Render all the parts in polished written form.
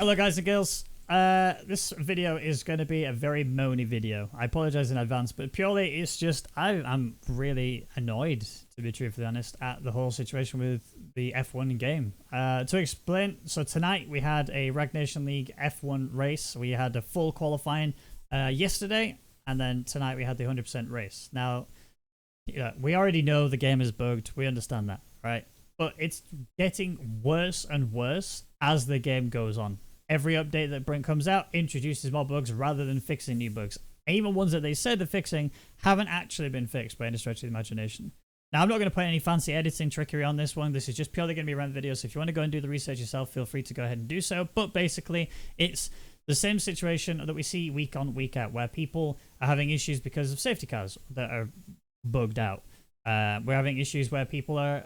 Hello guys and girls. This video is going to be a very moany video. I apologize in advance, but purely it's just I'm really annoyed, to be truthfully honest, at the whole situation with the F1 game. To explain, so tonight we had a Rag Nation League F1 race. We had a full qualifying yesterday, and then tonight we had the 100% race. Now, we already know the game is bugged. We understand that, right? But it's getting worse and worse as the game goes on. Every update that comes out introduces more bugs rather than fixing new bugs. Even ones that they said they're fixing haven't actually been fixed by any stretch of the imagination. Now, I'm not going to put any fancy editing trickery on this one. This is just purely going to be a random video. So if you want to go and do the research yourself, feel free to go ahead and do so. But basically, it's the same situation that we see week on, week out, where people are having issues because of safety cars that are bugged out. We're having issues where people are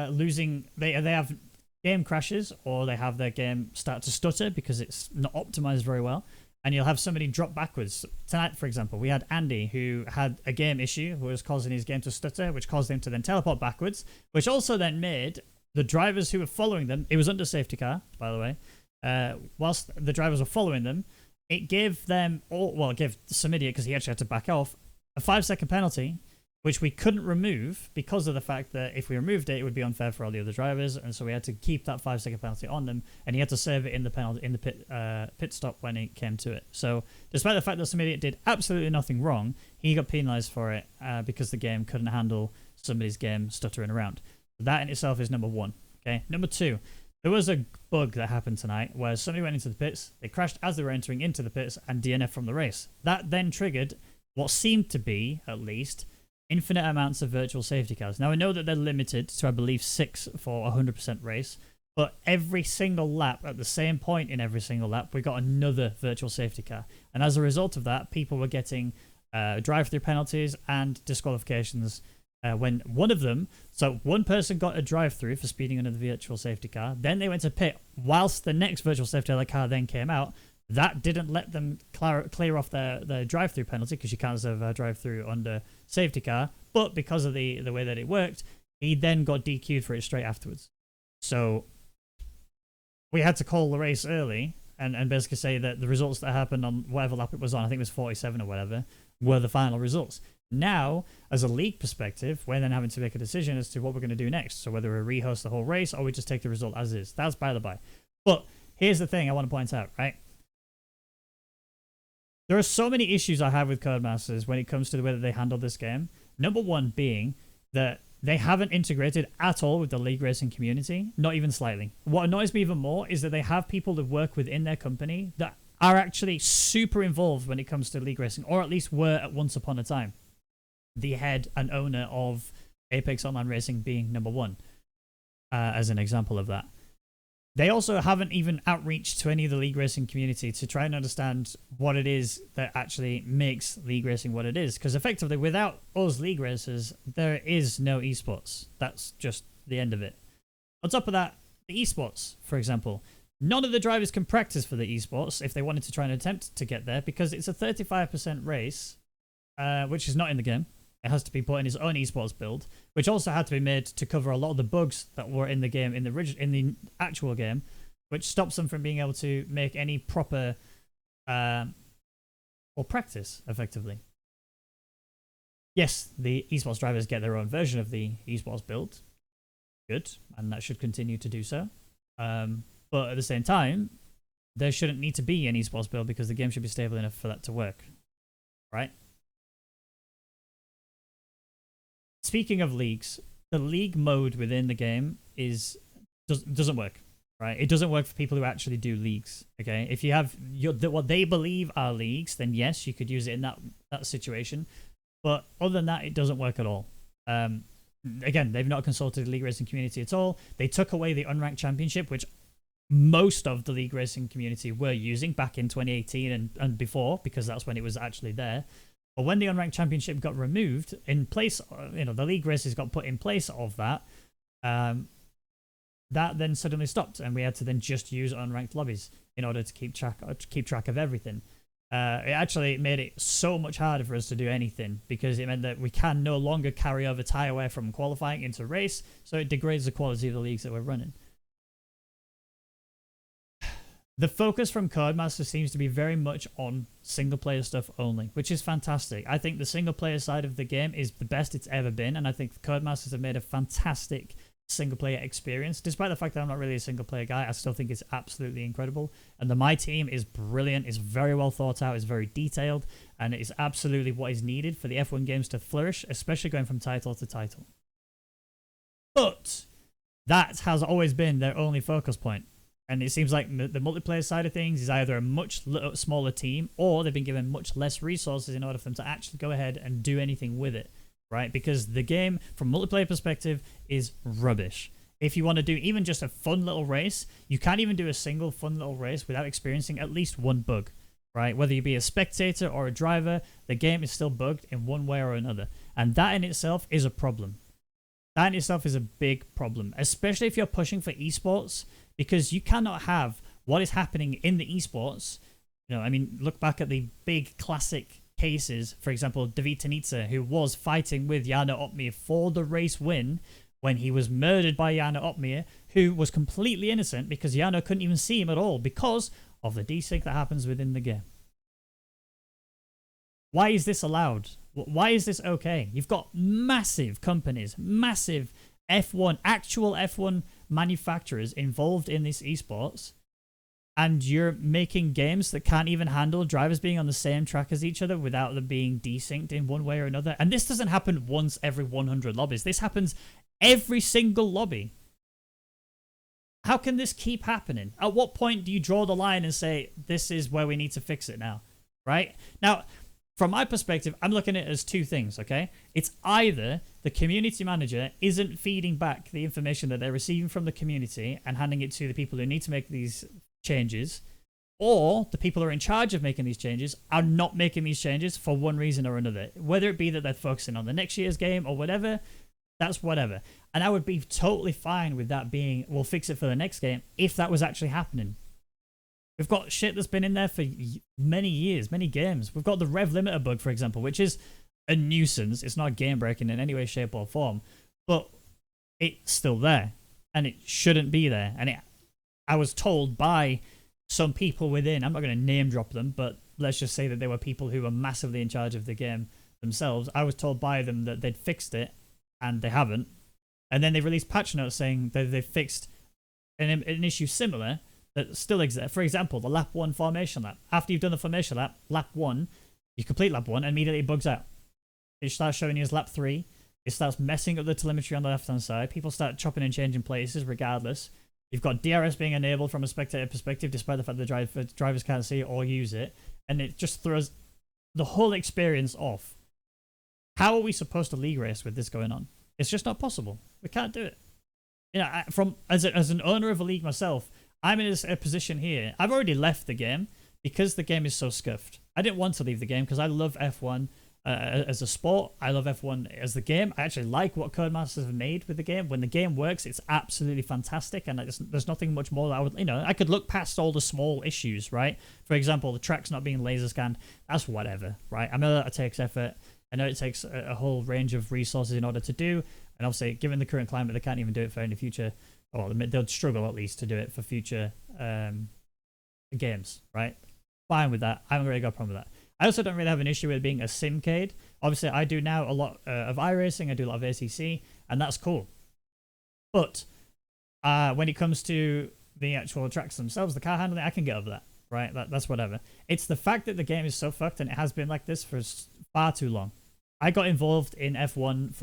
losing. They have game crashes, or they have their game start to stutter because it's not optimized very well, and you'll have somebody drop backwards. Tonight, for example, we had Andy, who had a game issue, who was causing his game to stutter, which caused him to then teleport backwards, which also then made the drivers who were following them, it was under safety car, by the way, whilst the drivers were following them, it gave them all, well, it gave some idiot, because he actually had to back off, a 5-second penalty, which we couldn't remove because of the fact that if we removed it, it would be unfair for all the other drivers, and so we had to keep that 5-second penalty on them, and he had to serve it in the pit stop when it came to it. So, despite the fact that some idiot did absolutely nothing wrong, he got penalised for it because the game couldn't handle somebody's game stuttering around. That in itself is number one. Okay, number two, there was a bug that happened tonight where somebody went into the pits, they crashed as they were entering into the pits, and DNF from the race. That then triggered what seemed to be, at least, infinite amounts of virtual safety cars. Now, I know that they're limited to, I believe, 6 for a 100% race, but every single lap, at the same point in every single lap, we got another virtual safety car. And as a result of that, people were getting drive-through penalties and disqualifications when one of them, so one person got a drive-through for speeding under the virtual safety car, then they went to pit whilst the next virtual safety car then came out. That didn't let them clear off their drive-through penalty, because you can't have a drive-through under safety car. But because of the way that it worked, he then got DQ'd for it straight afterwards. So we had to call the race early and basically say that the results that happened on whatever lap it was on, I think it was 47 or whatever, were the final results. Now, as a league perspective, we're then having to make a decision as to what we're going to do next. So whether we rehost the whole race or we just take the result as is. That's by the by. But here's the thing I want to point out, right? There are so many issues I have with Codemasters when it comes to the way that they handle this game. Number one being that they haven't integrated at all with the league racing community, not even slightly. What annoys me even more is that they have people that work within their company that are actually super involved when it comes to league racing, or at least were at once upon a time. The head and owner of Apex Online Racing being number one, as an example of that. They also haven't even outreached to any of the league racing community to try and understand what it is that actually makes league racing what it is. Because effectively, without us league racers, there is no esports. That's just the end of it. On top of that, the esports, for example, none of the drivers can practice for the esports if they wanted to try and attempt to get there, because it's a 35% race, which is not in the game. It has to be put in his own esports build, which also had to be made to cover a lot of the bugs that were in the game, in the actual game, which stops them from being able to make any proper or practice effectively. Yes, the esports drivers get their own version of the esports build. Good, and that should continue to do so. But at the same time, there shouldn't need to be an esports build because the game should be stable enough for that to work, right? Speaking of leagues, the league mode within the game doesn't work, right? It doesn't work for people who actually do leagues, okay? If you have what they believe are leagues, then yes, you could use it in that situation. But other than that, it doesn't work at all. Again, they've not consulted the league racing community at all. They took away the unranked championship, which most of the league racing community were using back in 2018 and before, because that's when it was actually there. But when the unranked championship got removed, in place, the league races got put in place of that, that then suddenly stopped, and we had to then just use unranked lobbies in order to keep track of everything. It actually made it so much harder for us to do anything, because it meant that we can no longer carry over tie away from qualifying into race, so it degrades the quality of the leagues that we're running. the focus from Codemaster seems to be very much on single player stuff only, which is fantastic. I think the single player side of the game is the best it's ever been, and I think Codemasters have made a fantastic single player experience. Despite the fact that I'm not really a single player guy, I still think it's absolutely incredible. And the My Team is brilliant, it's very well thought out, it's very detailed, and it is absolutely what is needed for the F1 games to flourish, especially going from title to title. But that has always been their only focus point. And it seems like the multiplayer side of things is either a much smaller team, or they've been given much less resources in order for them to actually go ahead and do anything with it, right? Because the game, from multiplayer perspective, is rubbish. If you want to do even just a fun little race, you can't even do a single fun little race without experiencing at least one bug, right? Whether you be a spectator or a driver, the game is still bugged in one way or another. And that in itself is a problem. That in itself is a big problem, especially if you're pushing for esports, because you cannot have what is happening in the esports. You know, I mean, look back at the big classic cases. For example, David Tanitsa, who was fighting with Jana Opmir for the race win when he was murdered by Jana Opmir, who was completely innocent because Jana couldn't even see him at all because of the desync that happens within the game. Why is this allowed? Why is this okay? You've got massive companies, massive F1, actual F1 manufacturers involved in this esports, and you're making games that can't even handle drivers being on the same track as each other without them being desynced in one way or another. And this doesn't happen once every 100 lobbies. This happens every single lobby. How can this keep happening? At what point do you draw the line and say, this is where we need to fix it now, right? Now, from my perspective, I'm looking at it as two things, okay? It's either the community manager isn't feeding back the information that they're receiving from the community and handing it to the people who need to make these changes, or the people who are in charge of making these changes are not making these changes for one reason or another. Whether it be that they're focusing on the next year's game or whatever, that's whatever. And I would be totally fine with that being, we'll fix it for the next game, if that was actually happening. We've got shit that's been in there for many years, many games. We've got the rev limiter bug, for example, which is a nuisance. It's not game breaking in any way, shape, or form, but it's still there, and it shouldn't be there. And I was told by some people within, I'm not going to name drop them, but let's just say that they were people who were massively in charge of the game themselves. I was told by them that they'd fixed it, and they haven't. And then they released patch notes saying that they fixed an issue similar that still exists. For example, the lap 1 formation lap. After you've done the formation lap, lap 1, you complete lap 1, and immediately it bugs out. It starts showing you as lap 3. It starts messing up the telemetry on the left-hand side. People start chopping and changing places regardless. You've got DRS being enabled from a spectator perspective, despite the fact that the drivers can't see it or use it. And it just throws the whole experience off. How are we supposed to league race with this going on? It's just not possible. We can't do it. You know, as an owner of a league myself, I'm in a position here. I've already left the game because the game is so scuffed. I didn't want to leave the game because I love F1 as a sport. I love F1 as the game. I actually like what Codemasters have made with the game. When the game works, it's absolutely fantastic, and there's nothing much more that I would, you know, I could look past all the small issues, right? For example, the track's not being laser scanned. That's whatever, right? I know that it takes effort. I know it takes a whole range of resources in order to do, and obviously, given the current climate, they can't even do it for any future. Well, they'll struggle at least to do it for future games, right? Fine with that. I haven't really got a problem with that. I also don't really have an issue with it being a simcade. Obviously, I do now a lot of iRacing. I do a lot of ACC, and that's cool. But when it comes to the actual tracks themselves, the car handling, I can get over that, right? That's whatever. It's the fact that the game is so fucked, and it has been like this for far too long. I got involved in F1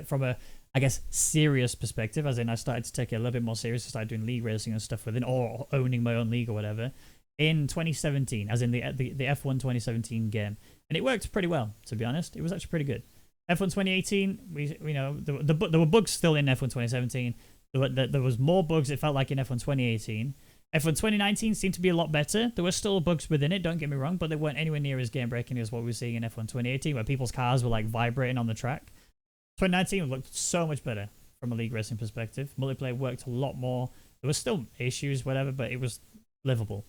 from a, I guess, serious perspective, as in I started to take it a little bit more serious, started doing league racing and stuff within, or owning my own league or whatever, in 2017, as in the F1 2017 game. And it worked pretty well, to be honest. It was actually pretty good. F1 2018, we know, there were bugs still in F1 2017. There was more bugs, it felt like, in F1 2018. F1 2019 seemed to be a lot better. There were still bugs within it, don't get me wrong, but they weren't anywhere near as game-breaking as what we were seeing in F1 2018, where people's cars were like vibrating on the track. 2019 looked so much better from a league racing perspective. Multiplayer worked a lot more. There were still issues, whatever, but it was livable.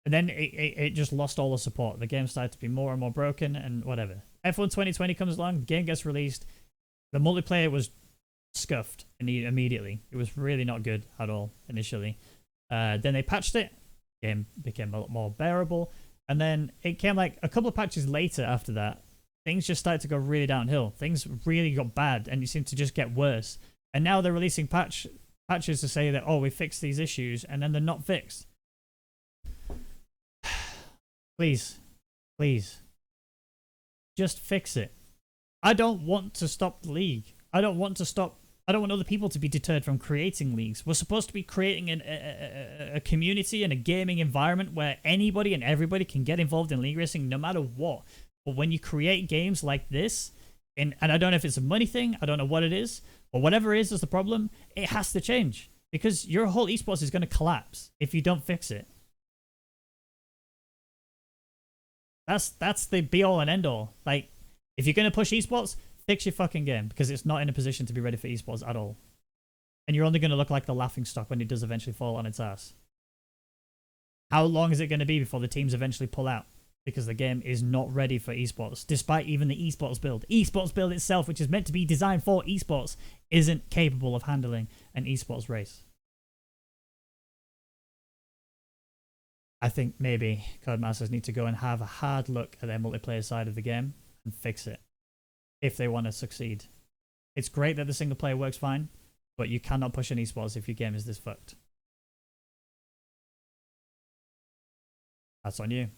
And then it just lost all the support. The game started to be more and more broken and whatever. F1 2020 comes along, the game gets released. The multiplayer was scuffed immediately. It was really not good at all initially. Then they patched it. Game became a lot more bearable. And then it came like a couple of patches later after that, things just started to go really downhill. Things really got bad and it seemed to just get worse. And now they're releasing patches to say that, oh, we fixed these issues, and then they're not fixed. Please, please, just fix it. I don't want to stop the league. I don't want other people to be deterred from creating leagues. We're supposed to be creating a community and a gaming environment where anybody and everybody can get involved in league racing no matter what. But when you create games like this, and I don't know if it's a money thing, I don't know what it is, or whatever it is the problem, it has to change. Because your whole esports is going to collapse if you don't fix it. That's the be-all and end-all. Like, if you're going to push esports, fix your fucking game, because it's not in a position to be ready for esports at all. And you're only going to look like the laughing stock when it does eventually fall on its ass. How long is it going to be before the teams eventually pull out? Because the game is not ready for esports, despite even the esports build. Esports build itself, which is meant to be designed for esports, isn't capable of handling an esports race. I think maybe Codemasters need to go and have a hard look at their multiplayer side of the game and fix it if they want to succeed. It's great that the single player works fine, but you cannot push an esports if your game is this fucked. That's on you.